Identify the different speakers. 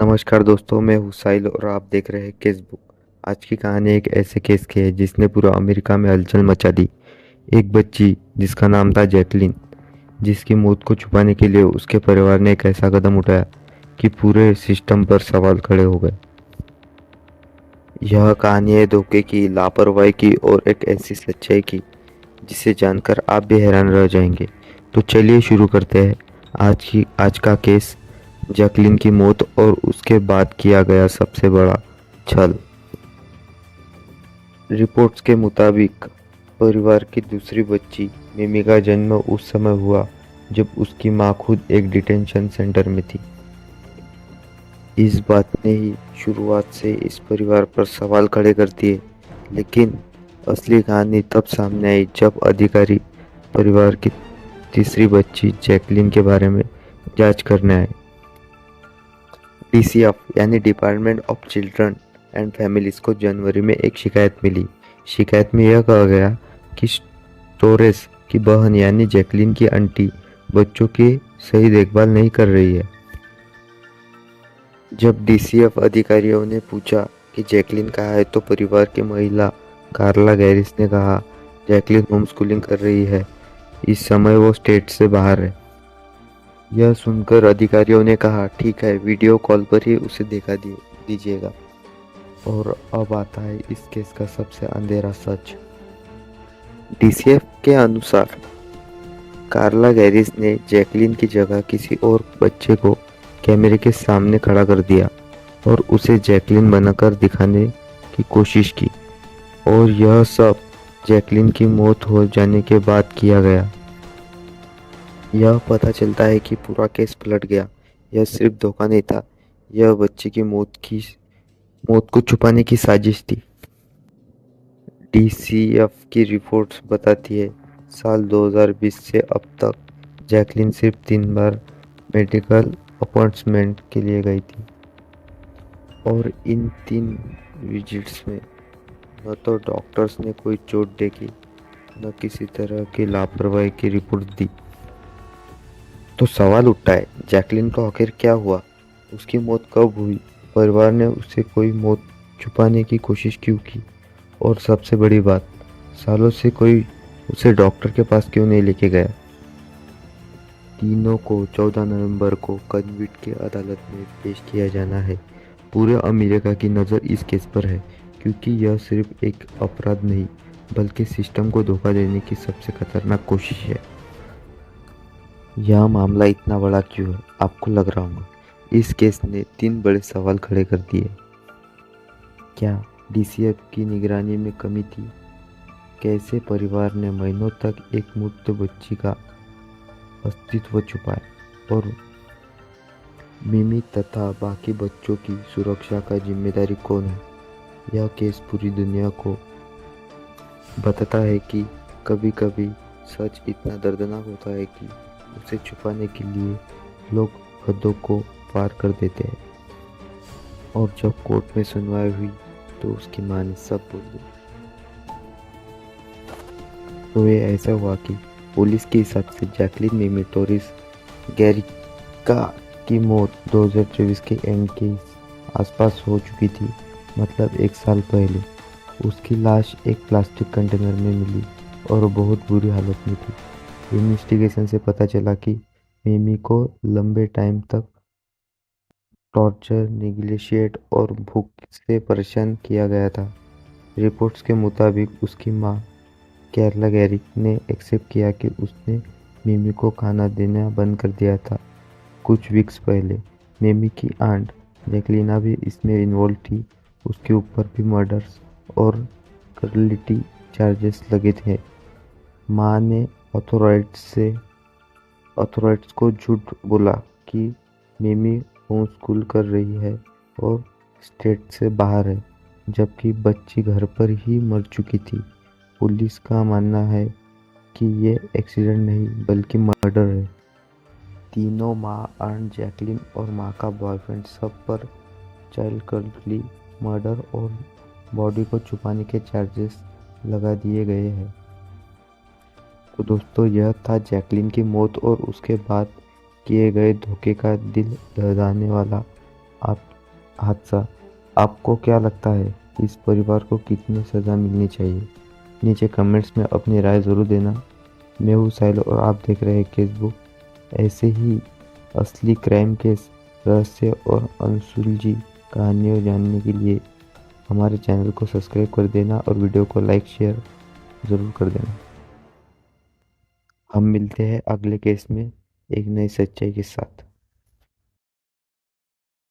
Speaker 1: नमस्कार दोस्तों, मैं हूँ साहिल और आप देख रहे हैं केस बुक। आज की कहानी एक ऐसे केस की है जिसने पूरा अमेरिका में हलचल मचा दी। एक बच्ची जिसका नाम था जैकलिन, जिसकी मौत को छुपाने के लिए उसके परिवार ने एक ऐसा कदम उठाया कि पूरे सिस्टम पर सवाल खड़े हो गए। यह कहानी है धोखे की, लापरवाही की और एक ऐसी सच्चाई की जिसे जानकर आप भी हैरान रह जाएंगे। तो चलिए शुरू करते हैं आज का केस, जैकलिन की मौत और उसके बाद किया गया सबसे बड़ा छल। रिपोर्ट्स के मुताबिक परिवार की दूसरी बच्ची मिमी का जन्म उस समय हुआ जब उसकी मां खुद एक डिटेंशन सेंटर में थी। इस बात ने ही शुरुआत से इस परिवार पर सवाल खड़े कर दिए, लेकिन असली कहानी तब सामने आई जब अधिकारी परिवार की तीसरी बच्ची जैकलिन के बारे में जांच करने आए। डीसीएफ यानी department of children and families को जनवरी में एक शिकायत मिली। शिकायत में यह कहा गया कि स्टोरेस की बहन यानी जैकलिन की आंटी बच्चों की सही देखभाल नहीं कर रही है। जब डीसीएफ अधिकारियों ने पूछा कि जैकलिन कहाँ है, तो परिवार की महिला कार्ला गैरिस ने कहा, जैकलिन होम स्कूलिंग कर रही है, इस समय वो स्टेट से बाहर है। यह सुनकर अधिकारियों ने कहा, ठीक है, वीडियो कॉल पर ही उसे देखा दीजिएगा। और अब आता है इस केस का सबसे अंधेरा सच। डीसीएफ के अनुसार कार्ला गैरिस ने जैकलिन की जगह किसी और बच्चे को कैमरे के सामने खड़ा कर दिया और उसे जैकलिन बनाकर दिखाने की कोशिश की, और यह सब जैकलिन की मौत हो जाने के बाद किया गया। यह पता चलता है कि पूरा केस पलट गया। यह सिर्फ धोखा नहीं था, यह बच्चे की मौत को छुपाने की साजिश थी। डीसीएफ की रिपोर्ट्स बताती है, साल 2020 से अब तक जैकलिन सिर्फ 3 बार मेडिकल अपॉइंटमेंट के लिए गई थी, और इन 3 विजिट्स में न तो डॉक्टर्स ने कोई चोट देखी, न किसी तरह की लापरवाही की रिपोर्ट दी। तो सवाल उठता है, जैकलिन को आखिर क्या हुआ? उसकी मौत कब हुई? परिवार ने उससे कोई मौत छुपाने की कोशिश क्यों की? और सबसे बड़ी बात, सालों से कोई उसे डॉक्टर के पास क्यों नहीं लेके गया? तीनों को 14 नवंबर को कन्विक्ट की अदालत में पेश किया जाना है। पूरे अमेरिका की नज़र इस केस पर है, क्योंकि यह सिर्फ एक अपराध नहीं, बल्कि सिस्टम को धोखा देने की सबसे खतरनाक कोशिश है। यह मामला इतना बड़ा क्यों है, आपको लग रहा होगा। इस केस ने 3 बड़े सवाल खड़े कर दिए। क्या डीसीएफ की निगरानी में कमी थी? कैसे परिवार ने महीनों तक एक मृत बच्ची का अस्तित्व छुपाया? और मिमी तथा बाकी बच्चों की सुरक्षा का जिम्मेदारी कौन है? यह केस पूरी दुनिया को बताता है कि कभी कभी सच इतना दर्दनाक होता है कि उसे छुपाने के लिए लोग हदों को पार कर देते हैं। और जब कोर्ट में सुनवाई हुई तो उसकी मां ने सब बोल दिया। तो ये ऐसा हुआ कि पुलिस के हिसाब से जैकलिन मिमी टोरिस गैरिका की मौत 2024 के एंड के आसपास हो चुकी थी, मतलब 1 साल पहले। उसकी लाश एक प्लास्टिक कंटेनर में मिली और बहुत बुरी हालत में थी। इन्वेस्टिगेशन से पता चला कि मिमी को लंबे टाइम तक टॉर्चर, नेग्लिजेंट और भूख से परेशान किया गया था। रिपोर्ट्स के मुताबिक उसकी मां कैरला गैरिक ने एक्सेप्ट किया कि उसने मिमी को खाना देना बंद कर दिया था कुछ वीक्स पहले। मिमी की आंट जैकलिना भी इसमें इन्वॉल्व थी। उसके ऊपर भी मर्डर्स और क्रूरलिटी चार्जेस लगे थे। मां ने अथॉरिटीज को झूठ बोला कि मिमी होम स्कूल कर रही है और स्टेट से बाहर है, जबकि बच्ची घर पर ही मर चुकी थी। पुलिस का मानना है कि ये एक्सीडेंट नहीं बल्कि मर्डर है। तीनों मां, आंट जैकलिन और मां का बॉयफ्रेंड सब पर चाइल्ड कस्टडी, मर्डर और बॉडी को छुपाने के चार्जेस लगा दिए गए हैं। तो दोस्तों, यह था जैकलिन की मौत और उसके बाद किए गए धोखे का दिल दहलाने वाला। आप हादसा। आपको क्या लगता है इस परिवार को कितनी सज़ा मिलनी चाहिए? नीचे कमेंट्स में अपनी राय ज़रूर देना। मैं हूँ साहिल और आप देख रहे हैं केस बुक। ऐसे ही असली क्राइम केस, रहस्य और अनसुलझी कहानियों जानने के लिए हमारे चैनल को सब्सक्राइब कर देना और वीडियो को लाइक शेयर ज़रूर कर देना। हम मिलते हैं अगले केस में एक नई सच्चाई के साथ।